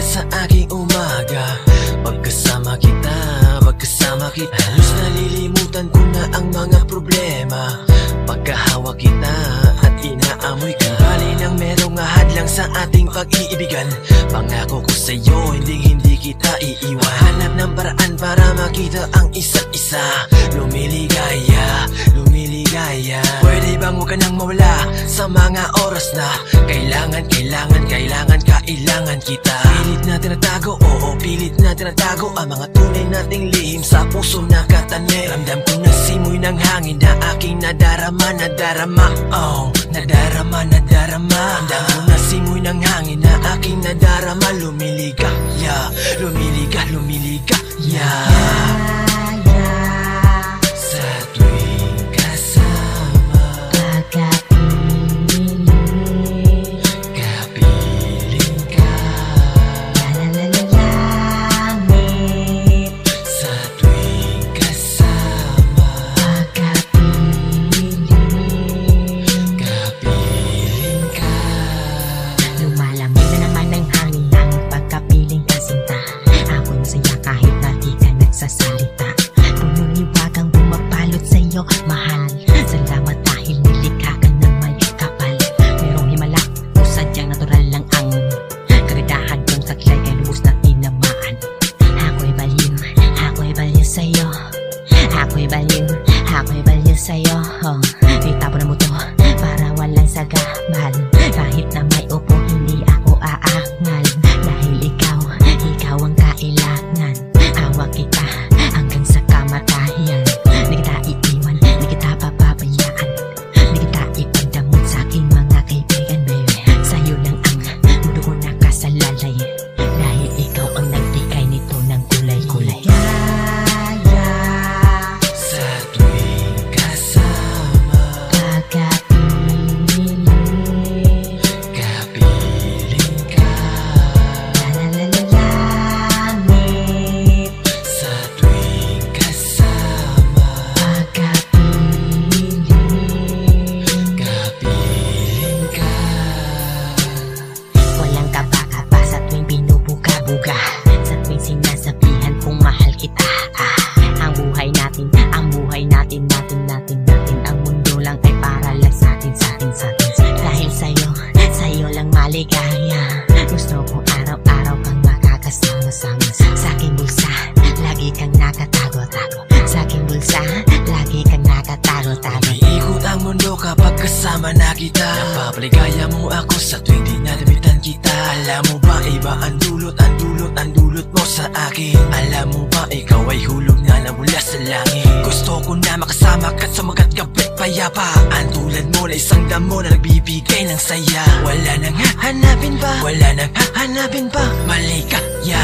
sa aking umaga. Pagkasama kita, halos nalilimutan ko na ang mga problema. Pagkahawa kita at inaamoy ka, bali nang merong ahadlang sa ating pag-iibigan. Pangako ko sa'yo, hindi kita iiwan. Hanap ng paraan para makita ang isa't isa. Lumiligaya, pwede bang huwag ka nang mawala sa mga oras na kailangan kita. Pilit na tinatago, oo, pilit na tinatago ang mga tunay nating lihim sa puso nakatanim. Ramdam ko na simoy ng hangin na aking nadarama. Oh, nadarama. Ramdam ko na simoy ng hangin na aking nadarama. Lumiligaya. Sa tuwing kasama, kapiling ka. Sa tuwing kasama, kapiling ka. Lumalamig na naman ang hangin ng pagkapiling ka, sinta. Ako'y masaya kahit na di ka nagsasalita. Pumiliwagang bumapalot sa'yo, mahal. Salamat dahil nilikha ka na may kapal. Merong himala o sadyang natural lang ang kagadahan kong saklay ay lubos na tinamaan. Ako'y baliw sa'yo. Ako'y baliw sa'yo. Itapon mo to para walang sagabal. Kahit na may upo, hindi ako aangal. Dahil ikaw ang kailangan. Hawak kita hanggang sa kamatayan. Di kita iiwan, di kita papabayaan. Di kita ipagdamot sa aking mga kaibigan, baby. Sa'yo lang ang mundo ko nakasalalay. Dahil ikaw ang nagbigay nito ng kulay-kulay. Sa tuwing kasama, kapiling ka. Sa tuwing kasama, kapiling ka. Walang kaba-kaba sa tuwing binubuga-buga, sa tuwing sinasabihan kong mahal kita. Ang buhay natin, ang mundo lang ay para lang sa atin. Dahil sa'yo lang maligaya. Gusto ko araw-araw kang makakasama-sama. Sa aking bulsa, lagi kang nakatago-tago. Sa aking bulsa, lagi kang nakatago-tago. Umiikot ang mundo kapag kasama na kita. Napapaligaya mo ako sa tuwing di nadamitan kita. Alam mo ba iba ang dulot mo sa akin? Alam mo ba ikaw ay hulog na mula sa langit? Gusto ko na makasama ka sa magat gabit payapa. Ang tulad mo na isang damo na nagbibigay ng saya. Wala nang hahanapin pa, maligaya.